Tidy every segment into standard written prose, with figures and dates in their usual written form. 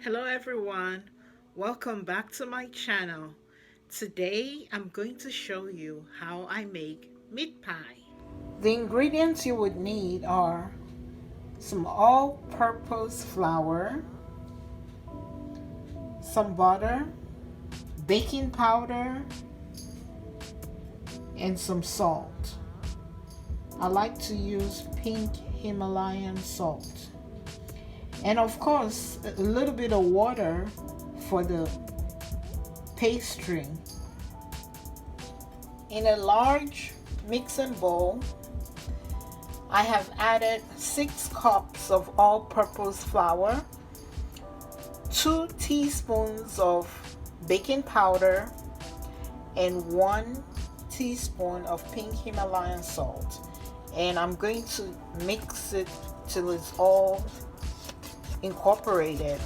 Hello everyone, welcome back to my channel. Today I'm going to show you how I make meat pie. The ingredients you would need are some all-purpose flour, some butter, baking powder, and some salt. I like to use pink Himalayan salt. And of course, a little bit of water for the pastry. In a large mixing bowl, I have added 6 cups of all-purpose flour, 2 teaspoons of baking powder, and 1 teaspoon of pink Himalayan salt. And I'm going to mix it till it's all incorporated.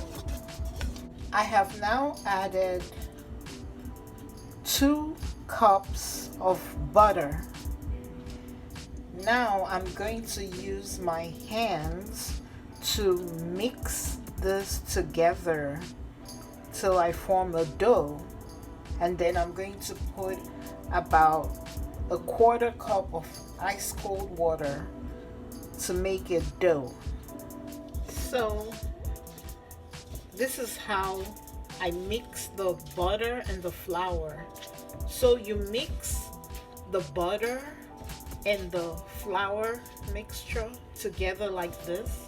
I have now added 2 cups of butter. Now I'm going to use my hands to mix this together till I form a dough, and then I'm going to put about a 1/4 cup of ice cold water to make it dough. So this is how I mix the butter and the flour. So you mix the butter and the flour mixture together like this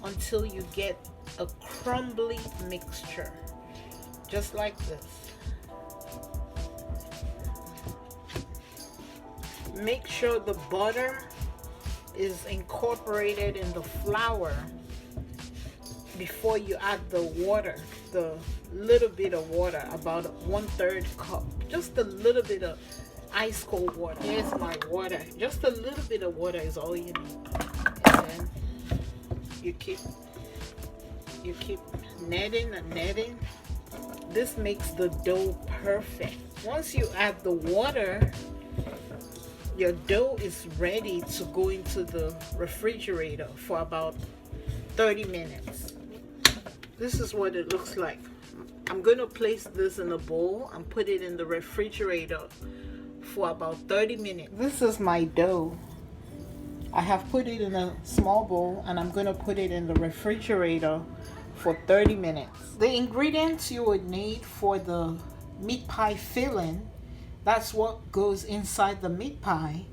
until you get a crumbly mixture, just like this. Make sure the butter is incorporated in the flour before you add the water, the little bit of water, about 1/3 cup, just a little bit of ice cold water. Here's my water. Just a little bit of water is all you need. And then you keep kneading and kneading. This makes the dough perfect. Once you add the water, your dough is ready to go into the refrigerator for about 30 minutes. This is what it looks like. I'm going to place this in a bowl and put it in the refrigerator for about 30 minutes. This is my dough. I have put it in a small bowl and I'm going to put it in the refrigerator for 30 minutes. The ingredients you would need for the meat pie filling, that's what goes inside the meat pie,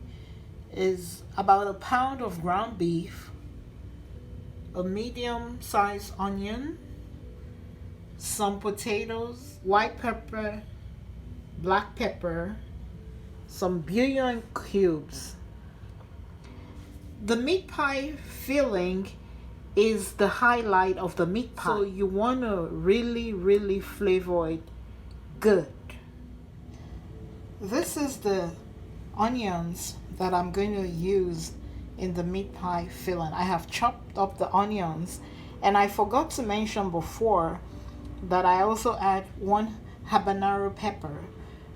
is about 1 pound of ground beef, a medium-sized onion, some potatoes, white pepper, black pepper, some bouillon cubes. The meat pie filling is the highlight of the meat pie, so you want to really flavor it good. This is the onions that I'm going to use in the meat pie filling. I have chopped up the onions, and I forgot to mention before that I also add 1 habanero pepper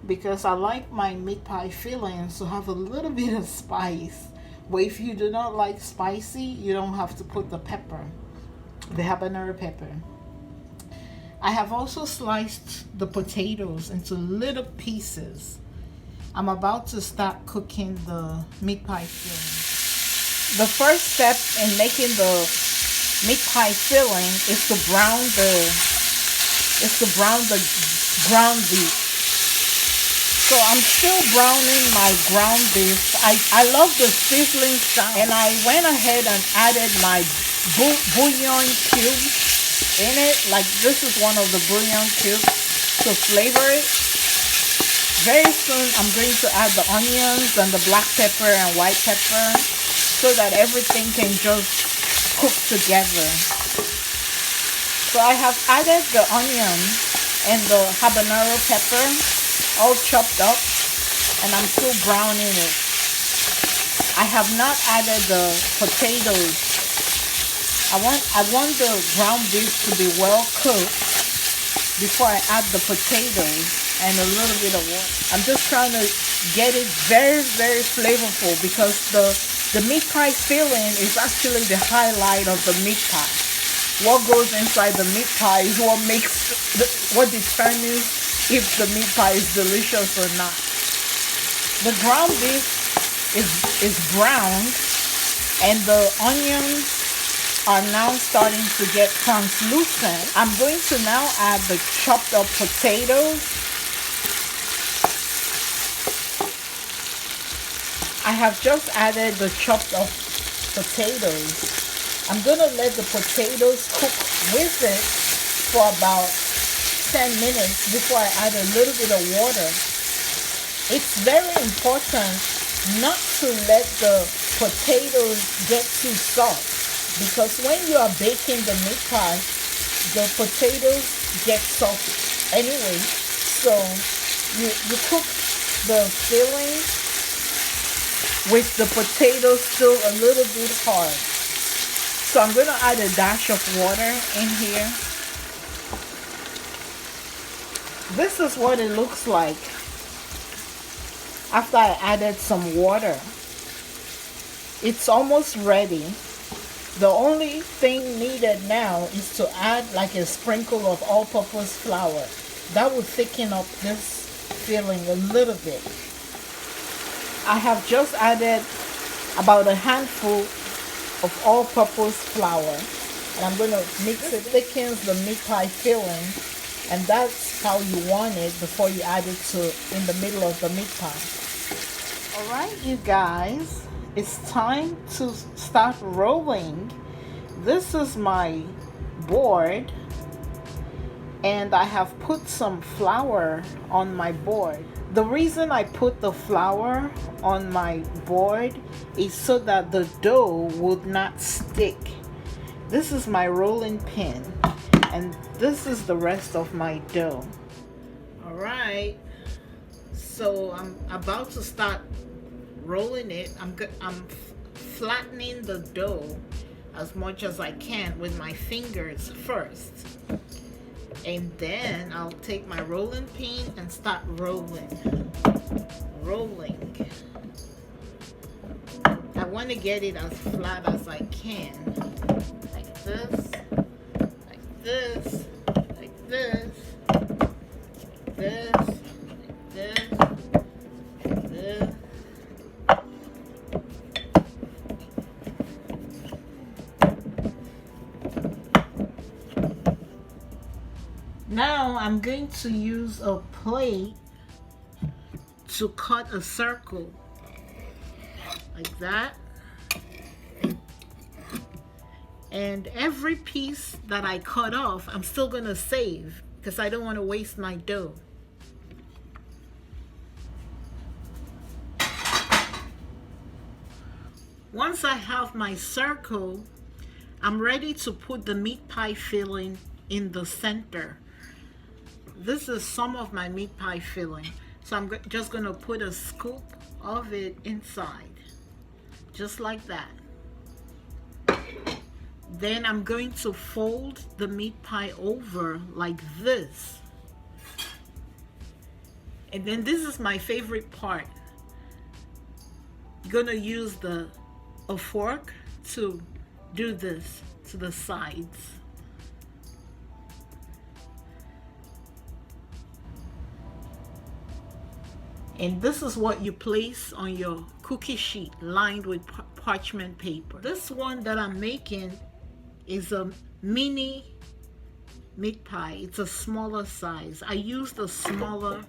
because I like my meat pie fillings to have a little bit of spice. But if you do not like spicy, you don't have to put the pepper, the habanero pepper. I have also sliced the potatoes into little pieces. I'm about to start cooking the meat pie filling. The first step in making the meat pie filling is to brown the ground beef. So I'm still browning my ground beef. I love the sizzling sound, and I went ahead and added my bouillon cubes in it. Like, this is one of the bouillon cubes to flavor it. Very soon I'm going to add the onions and the black pepper and white pepper so that everything can just cook together. So I have added the onion and the habanero pepper all chopped up, and I'm still browning it. I have not added the potatoes. I want the ground beef to be well cooked before I add the potatoes and a little bit of water. I'm just trying to get it very flavorful because the meat pie filling is actually the highlight of the meat pie. what goes inside the meat pie is what what determines if the meat pie is delicious or not. The ground beef is browned, and the onions are now starting to get translucent. I'm going to now add the chopped up potatoes. I have just added the chopped up potatoes. I'm going to let the potatoes cook with it for about 10 minutes before I add a little bit of water. It's very important not to let the potatoes get too soft, because when you are baking the meat pie, the potatoes get soft anyway. So you cook the filling with the potatoes still a little bit hard. So I'm going to add a dash of water in here. This is what it looks like after I added some water. It's almost ready. The only thing needed now is to add like a sprinkle of all-purpose flour. That will thicken up this filling a little bit. I have just added about a handful of all-purpose flour, and I'm going to mix it. Thickens the meat pie filling, and that's how you want it before you add it in the middle of the meat pie. Alright, you guys, it's time to start rolling. This is my board, and I have put some flour on my board. The reason I put the flour on my board is so that the dough would not stick. This is my rolling pin, and this is the rest of my dough. Alright, so I'm about to start rolling it. I'm flattening the dough as much as I can with my fingers first, and then I'll take my rolling pin and start rolling. I want to get it as flat as I can, like this, like this, like this, like this, like this, like this. Now I'm going to use a plate to cut a circle like that, and every piece that I cut off I'm still gonna save because I don't want to waste my dough. Once I have my circle, I'm ready to put the meat pie filling in the center. This is some of my meat pie filling, so I'm just going to put a scoop of it inside, just like that. Then I'm going to fold the meat pie over like this. And then this is my favorite part. You're going to use a fork to do this to the sides. And this is what you place on your cookie sheet lined with parchment paper. This one that I'm making is a mini meat pie. It's a smaller size. I used a smaller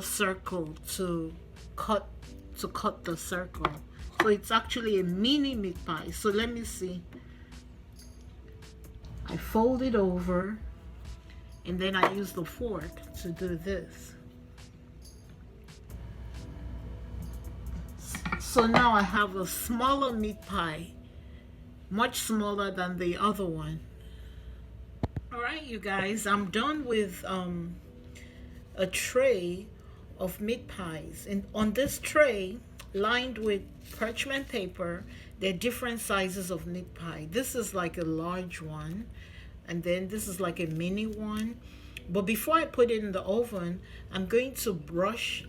circle to cut the circle. So it's actually a mini meat pie. So let me see. I fold it over, and then I use the fork to do this. So now I have a smaller meat pie, much smaller than the other one. Alright, you guys, I'm done with a tray of meat pies. And on this tray, lined with parchment paper, there are different sizes of meat pie. This is like a large one, and then this is like a mini one. But before I put it in the oven, I'm going to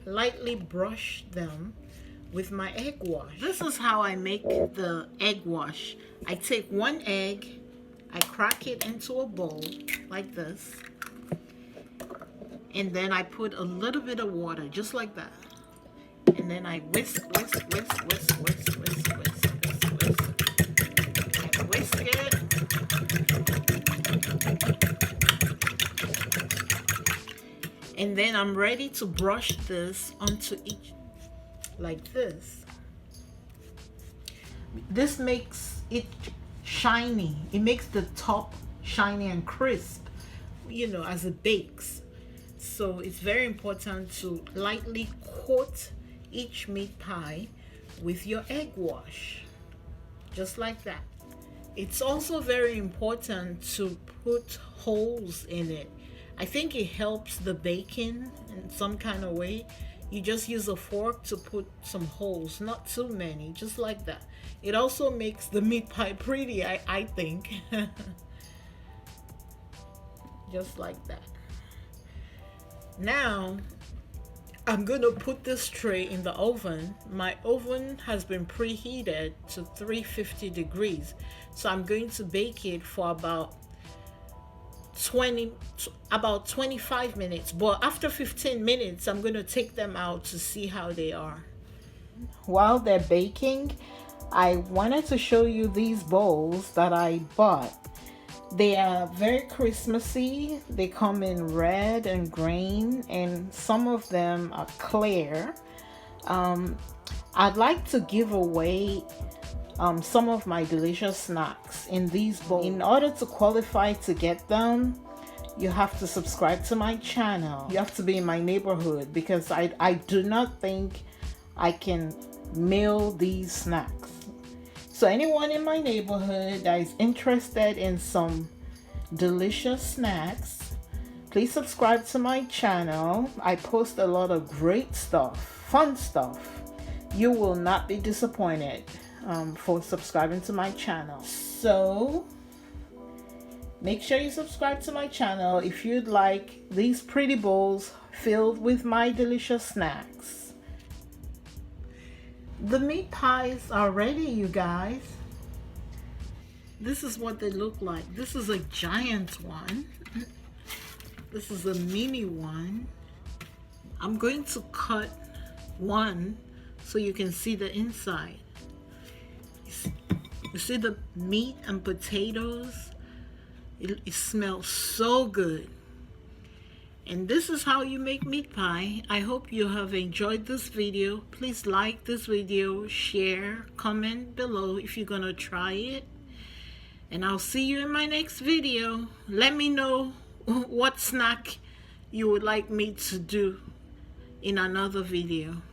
lightly brush them with my egg wash. This is how I make the egg wash. I take one egg, I crack it into a bowl like this, and then I put a little bit of water just like that, and then I whisk, whisk, whisk, whisk, whisk, whisk, whisk, whisk, whisk, and whisk it. And then I'm ready to brush this onto each, like this. This makes it shiny. It makes the top shiny and crisp, you know, as it bakes. So it's very important to lightly coat each meat pie with your egg wash, just like that. It's also very important to put holes in it. I think it helps the baking in some kind of way. You just use a fork to put some holes, not too many, just like that. It also makes the meat pie pretty, I think. Just like that. Now, I'm gonna put this tray in the oven. My oven has been preheated to 350 degrees. So I'm going to bake it for about 25 minutes, but after 15 minutes I'm going to take them out to see how they are. While they're baking, I wanted to show you these bowls that I bought. They are very Christmassy. They come in red and green, and some of them are clear. I'd like to give away some of my delicious snacks in these bowls. In order to qualify to get them, you have to subscribe to my channel. You have to be in my neighborhood, because I do not think I can mail these snacks. So anyone in my neighborhood that is interested in some delicious snacks, please subscribe to my channel. I post a lot of great stuff, fun stuff. You will not be disappointed for subscribing to my channel. So make sure you subscribe to my channel if you'd like these pretty bowls filled with my delicious snacks. The meat pies are ready, you guys. This is what they look like. This is a giant one. This is a mini one. I'm going to cut one so you can see the inside. You see the meat and potatoes? It smells so good. And this is how you make meat pie. I hope you have enjoyed this video. Please like this video, share, comment below if you're gonna try it. And I'll see you in my next video. Let me know what snack you would like me to do in another video.